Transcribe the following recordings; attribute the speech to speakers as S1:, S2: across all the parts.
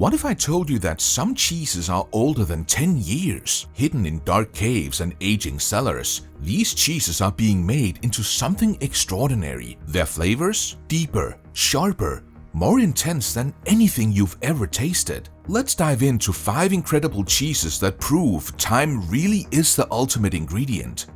S1: What if I told you that some cheeses are older than 10 years? Hidden in dark caves and aging cellars, these cheeses are being made into something extraordinary. Their flavors? Deeper, sharper, more intense than anything you've ever tasted. Let's dive into 5 incredible cheeses that prove time really is the ultimate ingredient.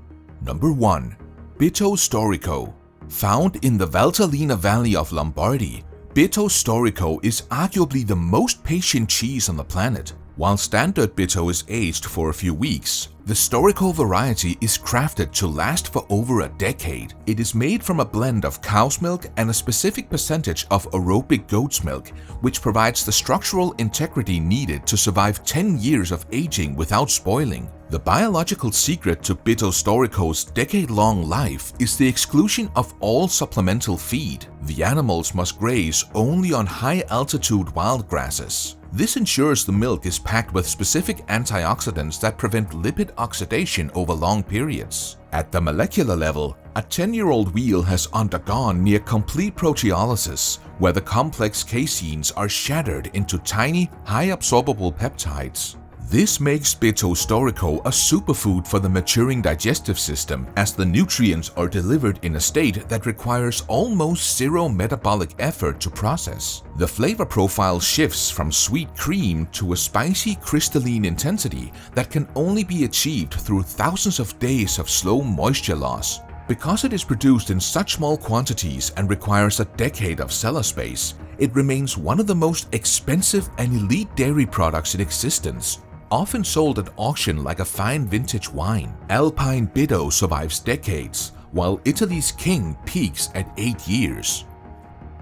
S1: Number 1. Bitto Storico. Found in the Valtellina Valley of Lombardy, Bitto Storico is arguably the most patient cheese on the planet. While standard Bitto is aged for a few weeks, the Storico variety is crafted to last for over a decade. It is made from a blend of cow's milk and a specific percentage of aerobic goat's milk, which provides the structural integrity needed to survive 10 years of aging without spoiling. The biological secret to Bitto Storico's decade-long life is the exclusion of all supplemental feed. The animals must graze only on high-altitude wild grasses. This ensures the milk is packed with specific antioxidants that prevent lipid oxidation over long periods. At the molecular level, a 10-year-old wheel has undergone near complete proteolysis, where the complex caseins are shattered into tiny, high-absorbable peptides. This makes Bitto Storico a superfood for the maturing digestive system, as the nutrients are delivered in a state that requires almost zero metabolic effort to process. The flavor profile shifts from sweet cream to a spicy crystalline intensity that can only be achieved through thousands of days of slow moisture loss. Because it is produced in such small quantities and requires a decade of cellar space, it remains one of the most expensive and elite dairy products in existence. Often sold at auction like a fine vintage wine, Alpine Bitto survives decades, while Italy's King peaks at 8 years.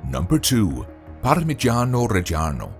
S1: Number 2. Parmigiano Reggiano.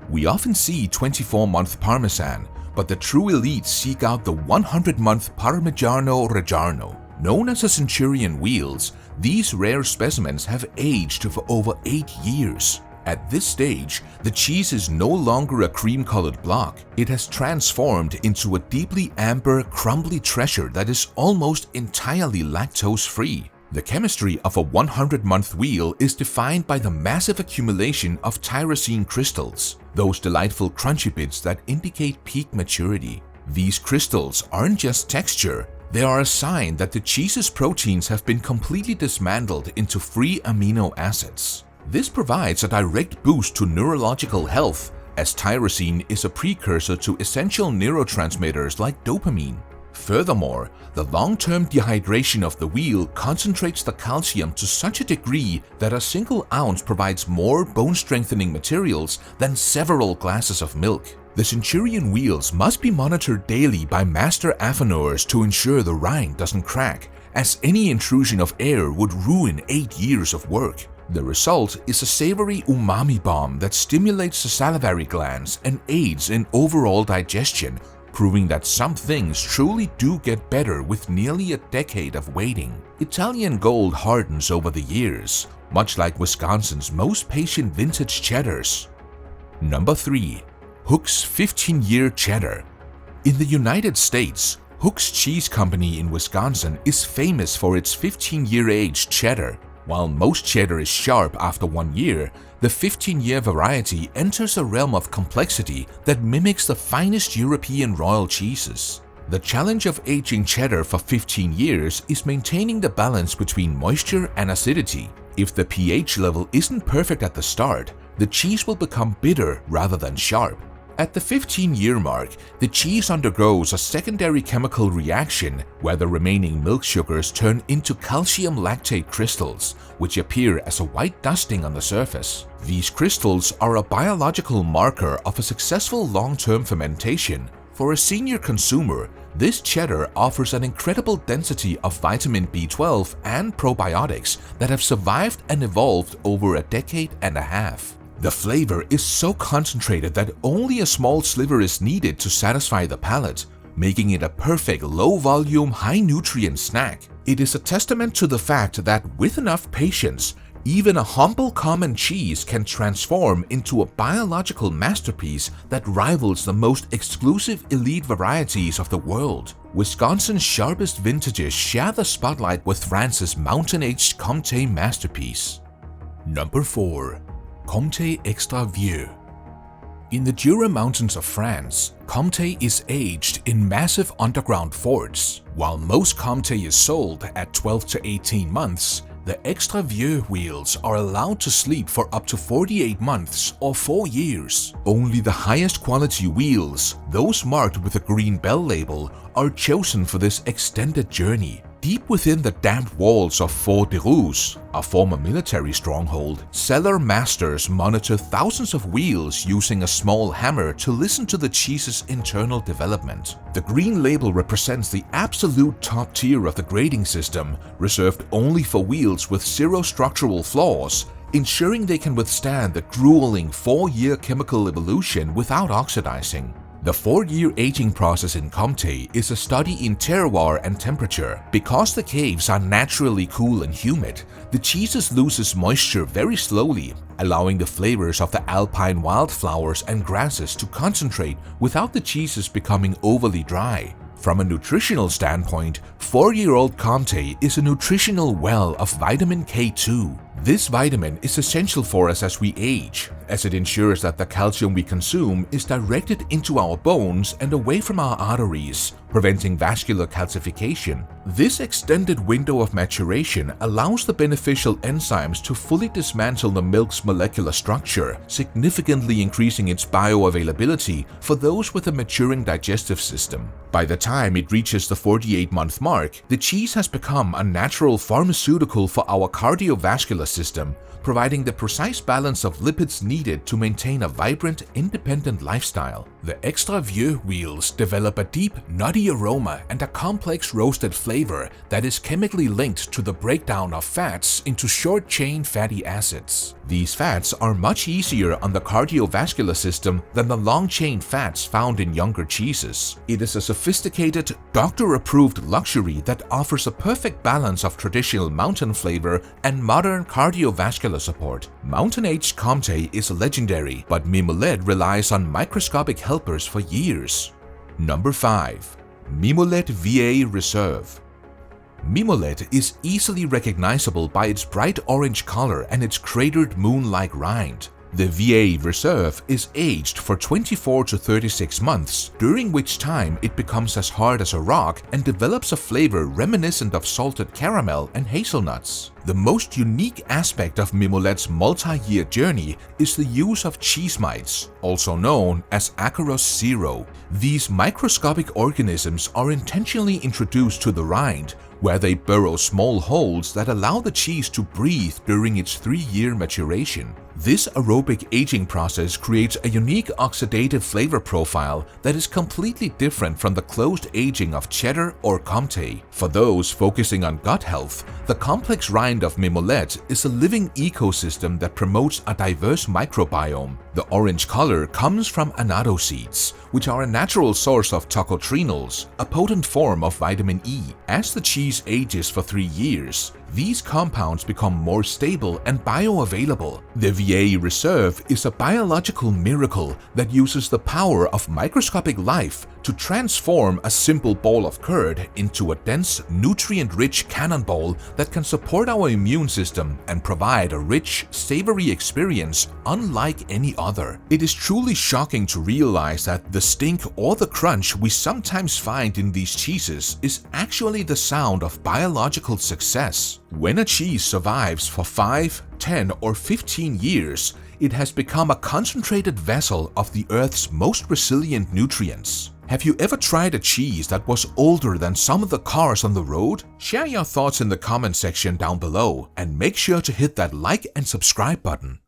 S1: We often see 24-month Parmesan, but the true elites seek out the 100-month Parmigiano Reggiano. Known as the Centurion wheels, these rare specimens have aged for over 8 years. At this stage, the cheese is no longer a cream-colored block. It has transformed into a deeply amber, crumbly treasure that is almost entirely lactose-free. The chemistry of a 100-month wheel is defined by the massive accumulation of tyrosine crystals, those delightful crunchy bits that indicate peak maturity. These crystals aren't just texture, they are a sign that the cheese's proteins have been completely dismantled into free amino acids. This provides a direct boost to neurological health, as tyrosine is a precursor to essential neurotransmitters like dopamine. Furthermore, the long-term dehydration of the wheel concentrates the calcium to such a degree that a single ounce provides more bone-strengthening materials than several glasses of milk. The Centurion wheels must be monitored daily by master affineurs to ensure the rind doesn't crack, as any intrusion of air would ruin 8 years of work. The result is a savory umami bomb that stimulates the salivary glands and aids in overall digestion, proving that some things truly do get better with nearly a decade of waiting. Italian gold hardens over the years, much like Wisconsin's most patient vintage cheddars. Number 3. Hook's 15-year cheddar. In the United States, Hook's Cheese Company in Wisconsin is famous for its 15-year aged cheddar. While most cheddar is sharp after 1 year, the 15-year variety enters a realm of complexity that mimics the finest European royal cheeses. The challenge of aging cheddar for 15 years is maintaining the balance between moisture and acidity. If the pH level isn't perfect at the start, the cheese will become bitter rather than sharp. At the 15-year mark, the cheese undergoes a secondary chemical reaction where the remaining milk sugars turn into calcium lactate crystals, which appear as a white dusting on the surface. These crystals are a biological marker of a successful long-term fermentation. For a senior consumer, this cheddar offers an incredible density of vitamin B12 and probiotics that have survived and evolved over a decade and a half. The flavor is so concentrated that only a small sliver is needed to satisfy the palate, making it a perfect low-volume, high-nutrient snack. It is a testament to the fact that with enough patience, even a humble common cheese can transform into a biological masterpiece that rivals the most exclusive elite varieties of the world. Wisconsin's sharpest vintages share the spotlight with France's mountain-aged Comté masterpiece. Number 4. Comté Extra Vieux. In the Jura Mountains of France, Comté is aged in massive underground forts. While most Comté is sold at 12 to 18 months, the extra vieux wheels are allowed to sleep for up to 48 months or 4 years. Only the highest quality wheels, those marked with a green bell label, are chosen for this extended journey. Deep within the damp walls of Fort de Rousse, a former military stronghold, cellar masters monitor thousands of wheels using a small hammer to listen to the cheese's internal development. The green label represents the absolute top tier of the grading system, reserved only for wheels with zero structural flaws, ensuring they can withstand the grueling 4-year chemical evolution without oxidizing. The 4-year aging process in Comté is a study in terroir and temperature. Because the caves are naturally cool and humid, the cheese loses moisture very slowly, allowing the flavors of the alpine wildflowers and grasses to concentrate without the cheeses becoming overly dry. From a nutritional standpoint, 4-year-old Comté is a nutritional well of vitamin K2. This vitamin is essential for us as we age, as it ensures that the calcium we consume is directed into our bones and away from our arteries, preventing vascular calcification. This extended window of maturation allows the beneficial enzymes to fully dismantle the milk's molecular structure, significantly increasing its bioavailability for those with a maturing digestive system. By the time it reaches the 48-month mark, the cheese has become a natural pharmaceutical for our cardiovascular system, providing the precise balance of lipids needed to maintain a vibrant, independent lifestyle. The extra vieux wheels develop a deep, nutty aroma and a complex roasted flavor that is chemically linked to the breakdown of fats into short-chain fatty acids. These fats are much easier on the cardiovascular system than the long-chain fats found in younger cheeses. It is a sophisticated, doctor-approved luxury that offers a perfect balance of traditional mountain flavor and modern cardiovascular support. Mountain-aged Comté is legendary, but Mimolette relies on microscopic helpers for years. Number 5. Mimolette VA Reserve. Mimolette is easily recognizable by its bright orange color and its cratered moon-like rind. The VA Reserve is aged for 24 to 36 months, during which time it becomes as hard as a rock and develops a flavor reminiscent of salted caramel and hazelnuts. The most unique aspect of Mimolette's multi-year journey is the use of cheese mites, also known as Acarus zero. These microscopic organisms are intentionally introduced to the rind, where they burrow small holes that allow the cheese to breathe during its 3-year maturation. This aerobic aging process creates a unique oxidative flavor profile that is completely different from the closed aging of cheddar or Comté. For those focusing on gut health, the complex rind of Mimolette is a living ecosystem that promotes a diverse microbiome. The orange color comes from annatto seeds, which are a natural source of tocotrienols, a potent form of vitamin E. As the cheese ages for 3 years, these compounds become more stable and bioavailable. The VA Reserve is a biological miracle that uses the power of microscopic life to transform a simple ball of curd into a dense, nutrient-rich cannonball that can support our immune system and provide a rich, savory experience unlike any other. It is truly shocking to realize that the stink or the crunch we sometimes find in these cheeses is actually the sound of biological success. When a cheese survives for 5, 10, or 15 years, it has become a concentrated vessel of the Earth's most resilient nutrients. Have you ever tried a cheese that was older than some of the cars on the road? Share your thoughts in the comment section down below and make sure to hit that like and subscribe button.